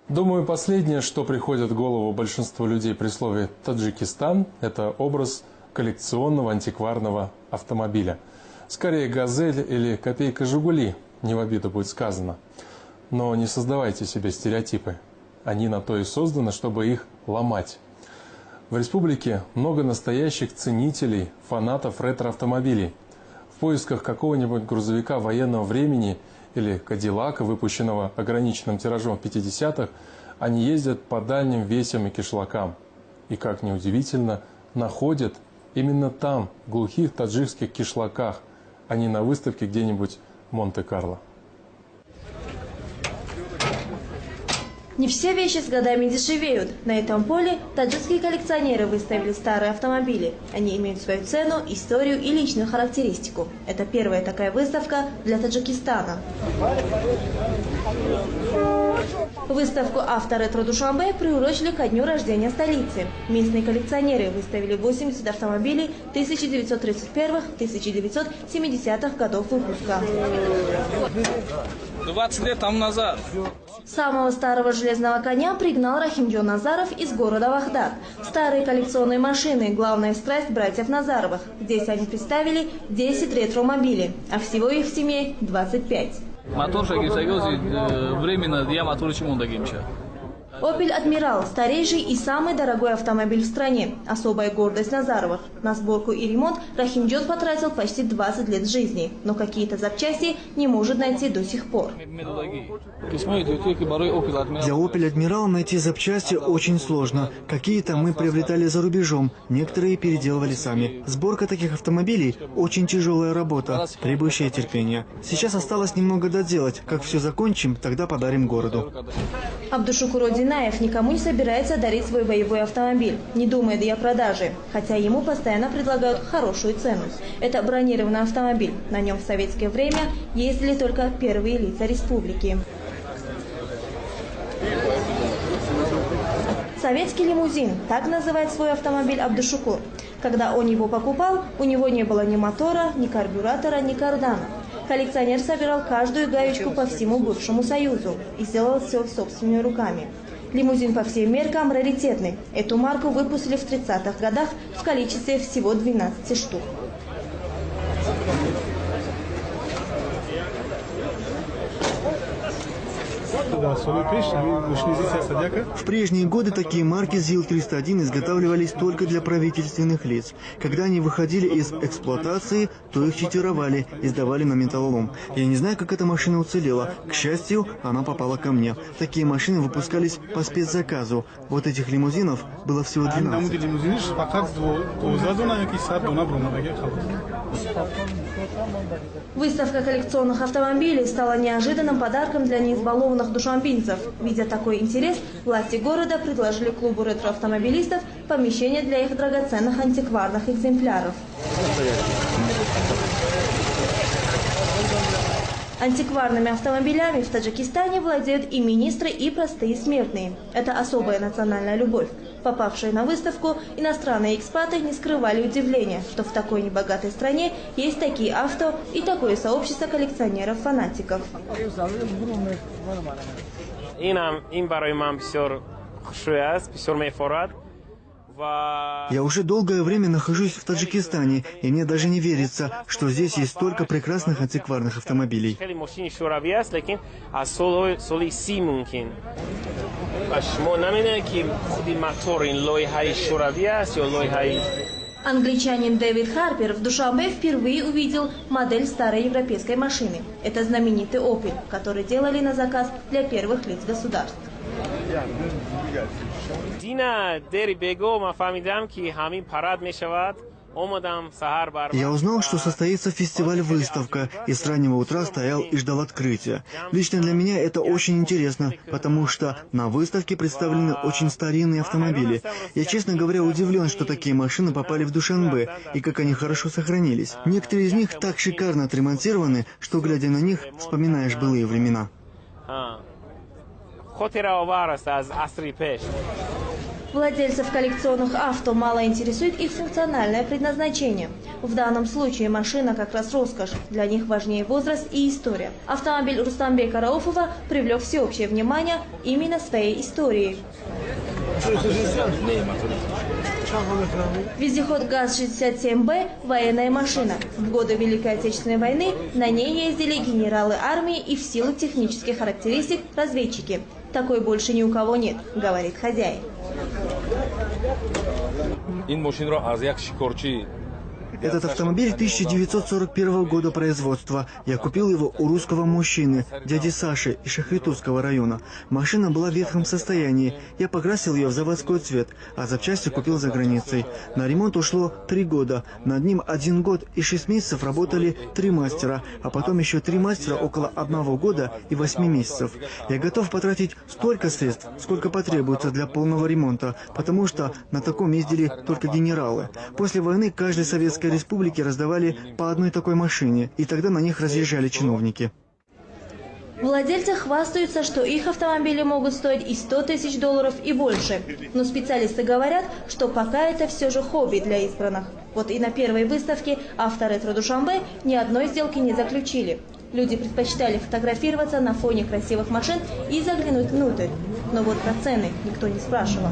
Думаю, последнее, что приходит в голову большинству людей при слове «Таджикистан», это образ коллекционного антикварного автомобиля. Скорее «Газель» или «Копейка Жигули», не в обиду будет сказано. Но не создавайте себе стереотипы. Они на то и созданы, чтобы их ломать. В республике много настоящих ценителей, фанатов ретро-автомобилей. В поисках какого-нибудь грузовика военного времени или Кадиллака, выпущенного ограниченным тиражом в 50-х, они ездят по дальним весям и кишлакам. И, как ни удивительно, находят именно там, в глухих таджикских кишлаках, а не на выставке где-нибудь в Монте-Карло. Не все вещи с годами дешевеют. На этом поле таджикские коллекционеры выставили старые автомобили. Они имеют свою цену, историю и личную характеристику. Это первая такая выставка для Таджикистана. Выставку «Авторетро Душанбе» приурочили ко дню рождения столицы. Местные коллекционеры выставили 80 автомобилей 1931-1970-х годов выпуска. 20 лет тому назад. Самого старого железного коня пригнал Рахимджон Назаров из города Вахдат. Старые коллекционные машины – главная страсть братьев Назаровых. Здесь они представили 10 ретромобилей, а всего их в семье 25. Мотор временно я мотор чему дагимча. «Опель Адмирал» – старейший и самый дорогой автомобиль в стране. Особая гордость Назаровых. На сборку и ремонт Рахимджон потратил почти 20 лет жизни. Но какие-то запчасти не может найти до сих пор. Для «Опель Адмирал» найти запчасти очень сложно. Какие-то мы приобретали за рубежом, некоторые переделывали сами. Сборка таких автомобилей – очень тяжелая работа, требующая терпения. Сейчас осталось немного доделать. Как все закончим, тогда подарим городу. Абдушукур Одинаев никому не собирается дарить свой боевой автомобиль, не думает и о продаже, хотя ему постоянно предлагают хорошую цену. Это бронированный автомобиль. На нем в советское время ездили только первые лица республики. Советский лимузин – так называет свой автомобиль Абдушукур. Когда он его покупал, у него не было ни мотора, ни карбюратора, ни кардана. Коллекционер собирал каждую гаечку по всему бывшему Союзу и сделал все собственными руками. Лимузин по всем меркам раритетный. Эту марку выпустили в 30-х годах в количестве всего 12 штук. В прежние годы такие марки ЗИЛ-301 изготавливались только для правительственных лиц. Когда они выходили из эксплуатации, то их читировали и сдавали на металлолом. Я не знаю, как эта машина уцелела. К счастью, она попала ко мне. Такие машины выпускались по спецзаказу. Вот этих лимузинов было всего 12. Выставка коллекционных автомобилей стала неожиданным подарком для неизбалованных душанбинцев. Видя такой интерес, власти города предложили клубу ретроавтомобилистов помещение для их драгоценных антикварных экземпляров. Антикварными автомобилями в Таджикистане владеют и министры, и простые смертные. Это особая национальная любовь. Попавшие на выставку, иностранные экспаты не скрывали удивления, что в такой небогатой стране есть такие авто и такое сообщество коллекционеров-фанатиков. Я уже долгое время нахожусь в Таджикистане, и мне даже не верится, что здесь есть столько прекрасных антикварных автомобилей. Англичанин Дэвид Харпер в Душанбе впервые увидел модель старой европейской машины. Это знаменитый «Опель», который делали на заказ для первых лиц государств. Я узнал, что состоится фестиваль-выставка, и с раннего утра стоял и ждал открытия. Лично для меня это очень интересно, потому что на выставке представлены очень старинные автомобили. Я, честно говоря, удивлен, что такие машины попали в Душанбе, и как они хорошо сохранились. Некоторые из них так шикарно отремонтированы, что, глядя на них, вспоминаешь былые времена. Владельцев коллекционных авто мало интересует их функциональное предназначение. В данном случае машина как раз роскошь. Для них важнее возраст и история. Автомобиль Рустамбека Рауфова привлек всеобщее внимание именно своей историей. Вездеход ГАЗ-67Б – военная машина. В годы Великой Отечественной войны на ней ездили генералы армии и в силу технических характеристик разведчики. Такой больше ни у кого нет, говорит хозяин. Этот автомобиль 1941 года производства. Я купил его у русского мужчины, дяди Саши из Шахритовского района. Машина была в ветхом состоянии. Я покрасил ее в заводской цвет, а запчасти купил за границей. На ремонт ушло 3 года. Над ним 1 год и 6 месяцев работали 3 мастера, а потом еще 3 мастера около 1 года и 8 месяцев. Я готов потратить столько средств, сколько потребуется для полного ремонта, потому что на таком ездили только генералы. После войны каждой советской республике раздавали по одной такой машине, и тогда на них разъезжали чиновники. Владельцы хвастаются, что их автомобили могут стоить и $100 000 и больше. Но специалисты говорят, что пока это все же хобби для избранных. Вот и на первой выставке «Авторетро Душанбе» ни одной сделки не заключили. Люди предпочитали фотографироваться на фоне красивых машин и заглянуть внутрь. Но вот про цены никто не спрашивал.